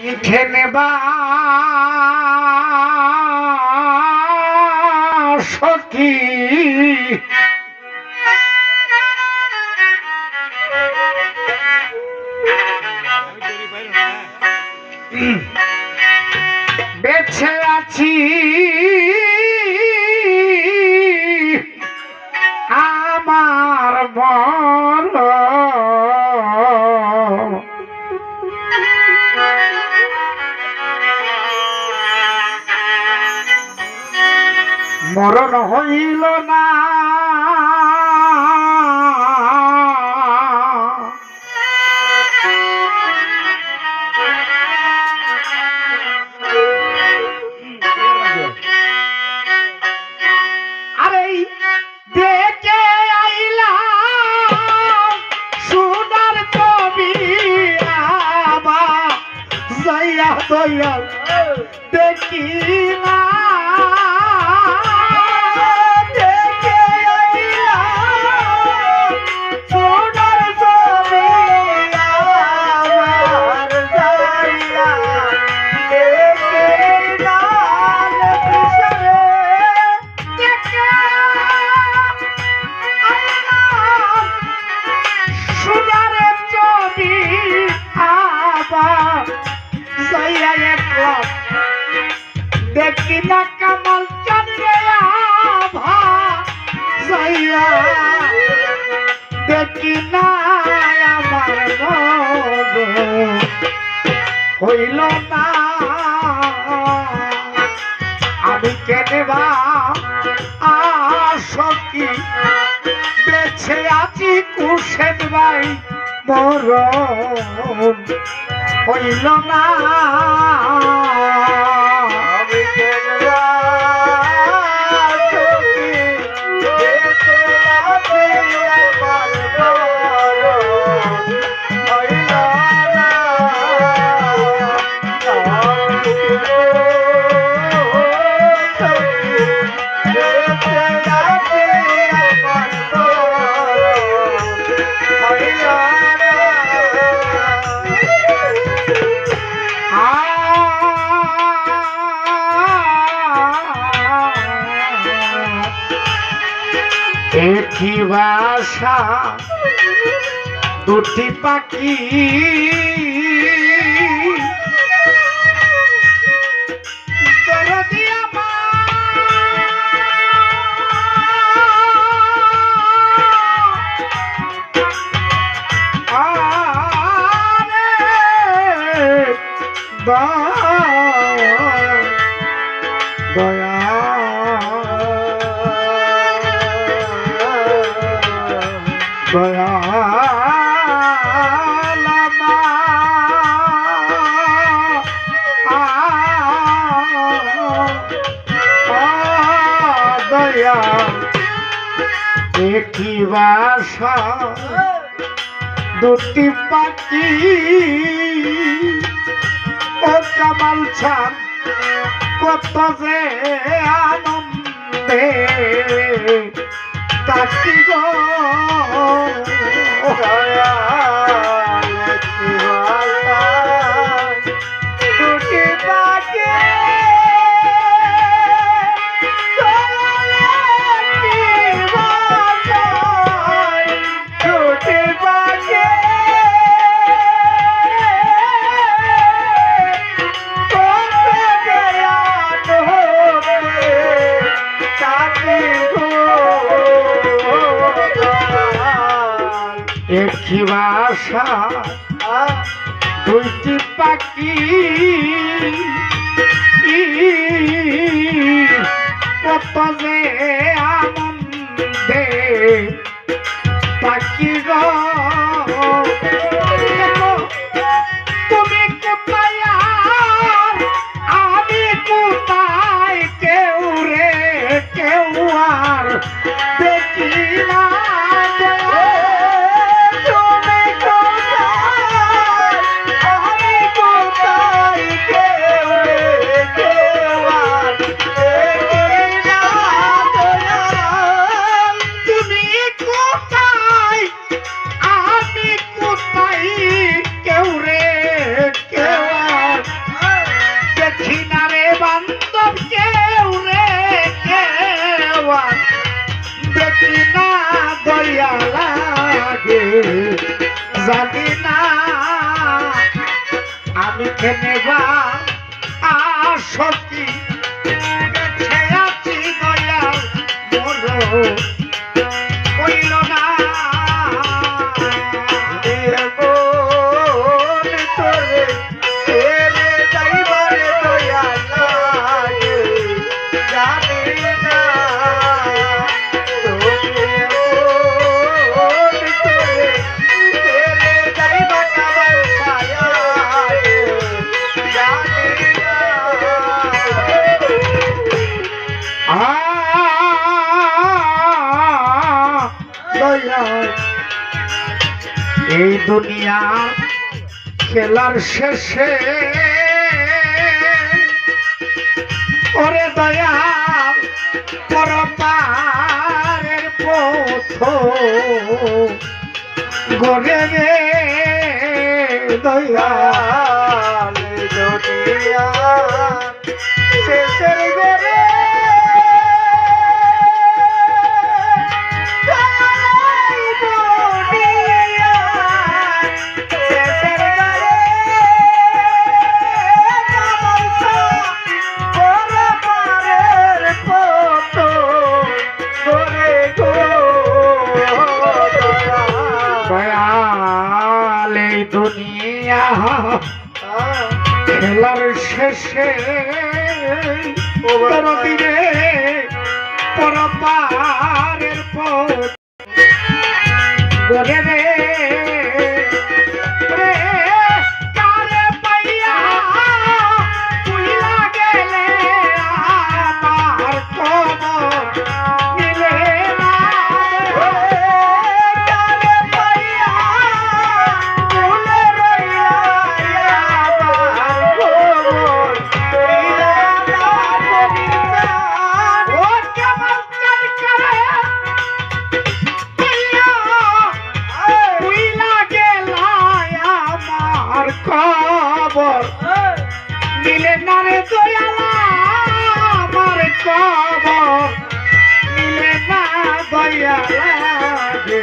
এখানে সখী বেছে আছি আমার মন মরণ হইল না আরে দেখে আইলাম সোনার ছবি আবার যাইয়া দইয়া দেখি না দেখি না কামাল চাঁদরে আভা যাইয়া দেখি না আমার মন হইল না আমি কেনেবা আসকি বেছে আছি কুশেন ভাই মরণ হইল না একই ভাষা দুটি পাখি দয়া দয়া একই ভাষা দুটি পাখি ও কামাল চাঁদ কত যে আনন্দে তাকি গো দুটি পাখি একই ভাষা দুইটি পাখি কত যে আনন্দে পাখি গো তুমি কোথায় আর আমি কোথায় কেউ রে কেউ আর দেখি না কেনে বা আসতি বেঁচে আছি দয়াল মোর কইল না তোরে ছেড়ে যাইবারে দয়াল লাগে জানি না তোরে ছেড়ে যাইবা কাবার ছায়া জানি না দয়াল এই দুনিয়ার খেলার শেষে ওরে দয়াল পরপারের পথ গড়ে রে দয়াল দুনিয়া শেষের ঘরে দয়াল এই দুনিয়া খেলার শেষে দিনে পরপারের পথ গড়ে রে রে কারে পাইয়া পুইলা গেলে আমার খবর মিলে না কারে পাইয়া ভুলে রইলা আমার খবর দিলা না কবিতা ও কেমন চাই করে পুইলা গেলা আমার খবর মিলে না রে দয়ালা আমার খবর মিলে না দয়ালা রে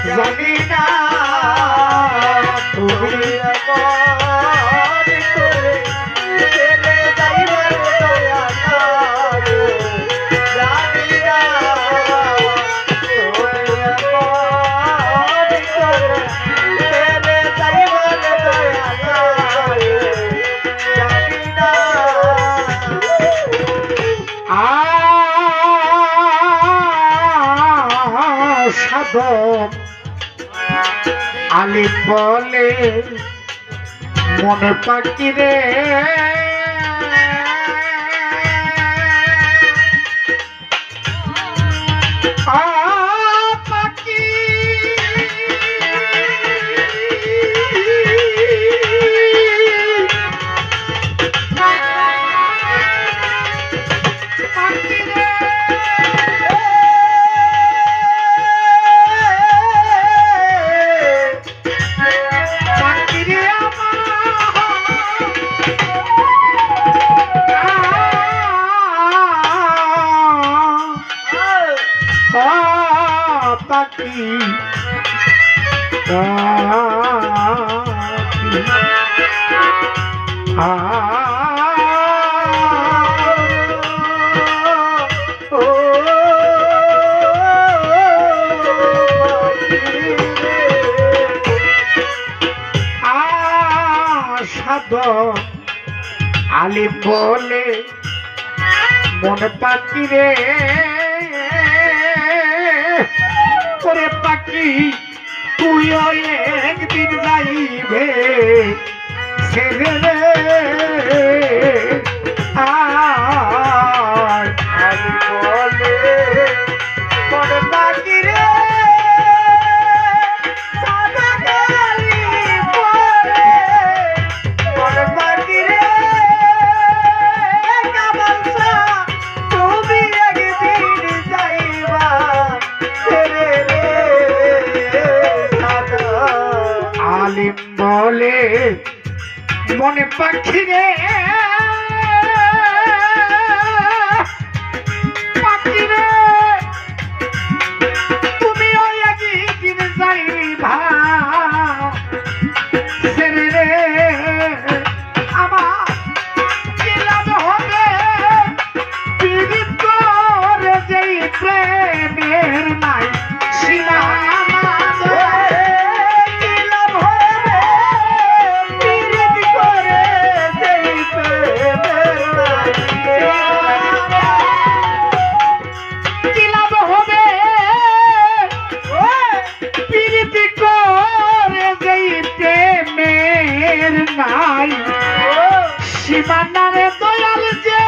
জানি না তুমি সাধক আলী বলে মনে পাখি রে পাখি পাখি রে পাখি সাধক আলী বলে মনে পাখি রে করে পাখি তুইও একদিন যাইবে ছেড়ে রে আলী বলে মনে পাখি রে সাদা কালি বলে মনে পাখি রে কাবালসা তুমি একদিন যাইবা ছেড়ে রে সাদা আলিম বলে মনে পাখি রে পাখি রে তুমি ওই একদিন যাইবা ছেড়ে রে সীমানারে দয়াল যে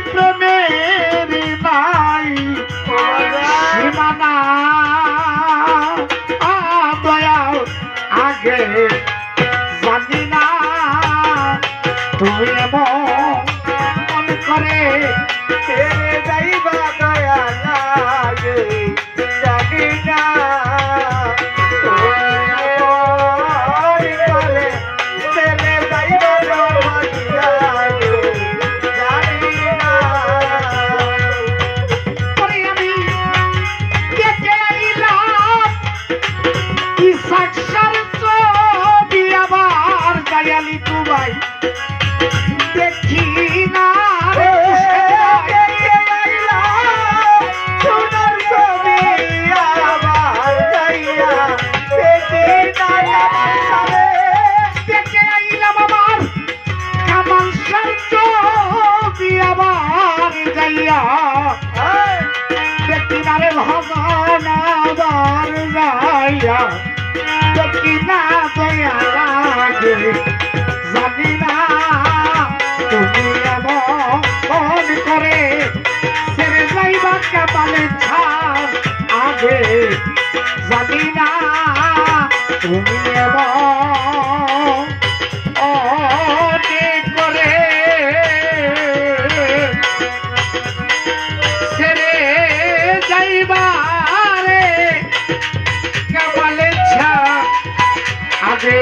প্রেমের নাই সীমানা দয়াল আগে জানি না তুমি এমন করে ছেড়ে যাইবা দয়া লাগে জানি না ছেড়ে যাইবা দয়া লাগে জানি না পরে আমি দেখে আইলাম ইসাকসার ছবি আবার দয়ালি দুবাই দেখি না রে সোনার ছবি আবার যাইয়া দেখি না আমার সামনে দেখে আইলাম আবার কামাল সার ছবি আবার যাইয়া দেখি না রে ভগবান আবার যাইয়া দেখি না দয়া লাগে জানি না তুমি এমন করে ছেড়ে যাইবা কাপালে ছাড় আগে জানি না তুমি এমন করে ছেড়ে যাইবা রে কাপালে ছাড় আগে